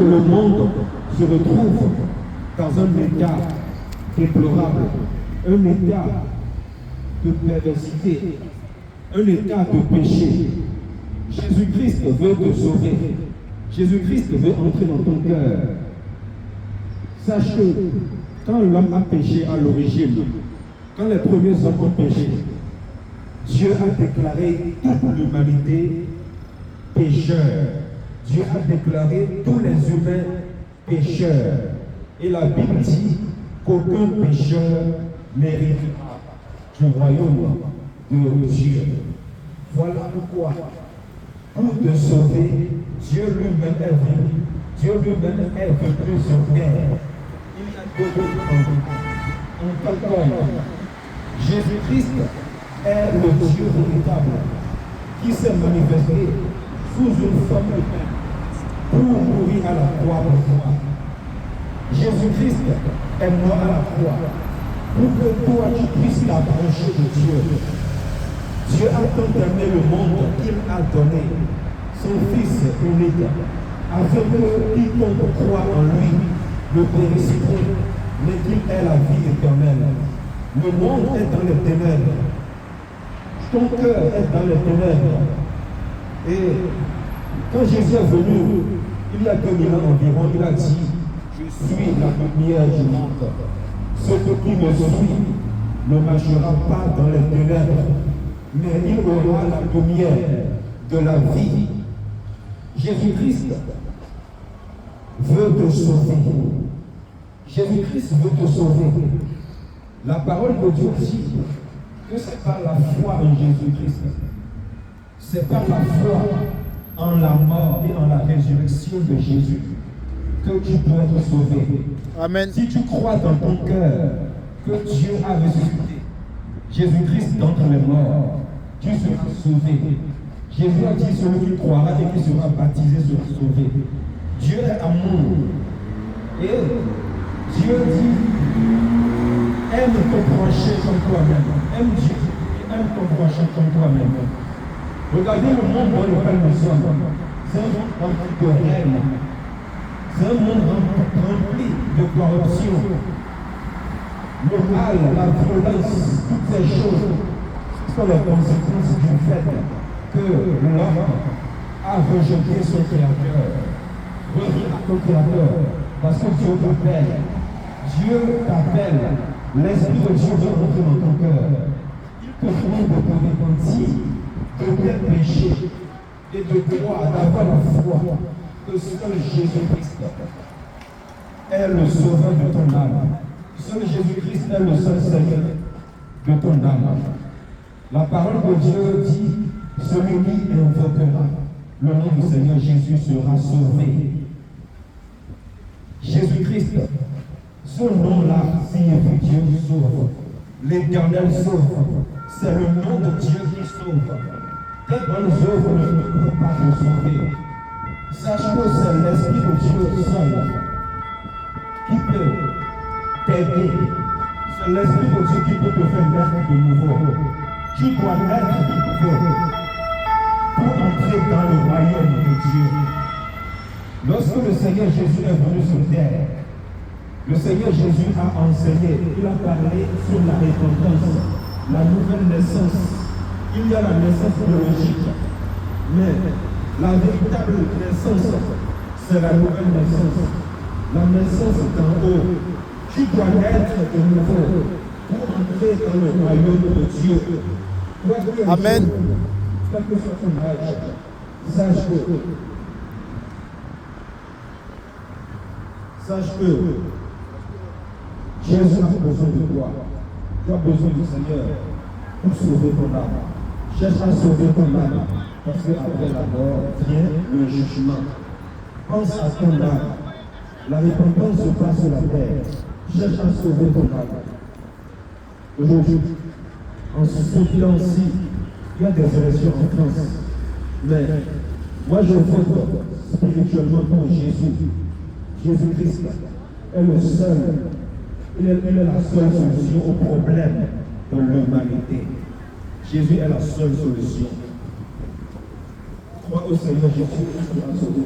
Le monde se retrouve dans un état déplorable, un état de perversité, un état de péché. Jésus-Christ veut te sauver. Jésus-Christ veut entrer dans ton cœur. Sache que quand l'homme a péché à l'origine, quand les premiers hommes ont péché, Dieu a déclaré toute l'humanité pécheur. Dieu a déclaré tous les humains pécheurs. Et la Bible dit qu'aucun pécheur n'héritera du royaume de Dieu. Voilà pourquoi, pour te sauver, Dieu lui-même est venu. Dieu lui-même est venu sur terre. Il y a deux en tant qu'homme. Jésus-Christ est le Dieu véritable qui s'est manifesté sous une forme humaine pour mourir à la croix pour toi. Jésus-Christ est mort à la croix pour que toi tu puisses t'approcher de Dieu. Dieu a tant aimé le monde qu'il a donné son Fils unique afin que quiconque croit en lui ne périsse point, mais qu'il ait la vie éternelle. Le monde est dans les ténèbres. Ton cœur est dans les ténèbres. Et quand Jésus est venu, il y a 2000 ans environ, il a dit, je suis la lumière du monde. Celui qui me suit ne marchera pas dans les ténèbres, mais il aura la lumière de la vie. Jésus-Christ veut te sauver. Jésus-Christ veut te sauver. La parole de Dieu dit que c'est par la foi en Jésus-Christ. C'est par la foi en la mort et en la résurrection de Jésus que tu peux être sauvé. Amen. Si tu crois dans ton cœur que Dieu a ressuscité Jésus-Christ d'entre les morts, tu seras sauvé. Jésus a dit celui qui croira et qui sera baptisé sera sauvé. Dieu est amour. Et Dieu dit, aime ton prochain comme toi-même. Aime Dieu et aime ton prochain comme toi-même. Regardez le monde dans lequel nous sommes. C'est un monde rempli de haine. C'est un monde rempli de corruption. Le mal, la violence, toutes ces choses sont les conséquences du fait que l'homme a rejeté son Créateur. Reviens à ton Créateur, parce que Dieu t'appelle. Dieu t'appelle. L'Esprit de Dieu veut entrer dans ton cœur. Il te demande de te repentir de tes péchés et de croire, d'avoir la foi que seul Jésus-Christ est le sauveur de ton âme. Seul Jésus-Christ est le seul Seigneur de ton âme. La parole de Dieu dit, celui qui invoquera le nom du Seigneur Jésus sera sauvé. Jésus-Christ, ce nom-là signifie Dieu sauve. L'Éternel sauve. C'est le nom de Dieu qui sauve. Tes bonnes œuvres ne peuvent pas te sauver. Sache que c'est l'Esprit de Dieu seul qui peut t'aider. C'est l'Esprit de Dieu qui peut te faire naître de nouveau. Tu dois naître de nouveau pour entrer dans le royaume de Dieu. Lorsque le Seigneur Jésus est venu sur terre, le Seigneur Jésus a enseigné, il a parlé sur la repentance, la nouvelle naissance. Il y a la naissance biologique, mais la véritable naissance, c'est la nouvelle naissance. La naissance d'en haut. Tu dois naître de nouveau pour entrer dans le royaume de Dieu. Amen. Quel que soit ton âge, sache que Jésus a besoin de toi. Tu as besoin du Seigneur pour sauver ton âme. Cherche à sauver ton âme, parce qu'après la mort vient le jugement. Pense à ton âme. La repentance se passe sur la terre. Cherche à sauver ton âme. Aujourd'hui, en ce temps-ci, il y a des élections en France. Mais moi je vote spirituellement pour Jésus. Jésus-Christ est le seul. Il est la seule solution au problème de l'humanité. Jésus est la seule solution. Crois au Seigneur Jésus, il sera sauvé.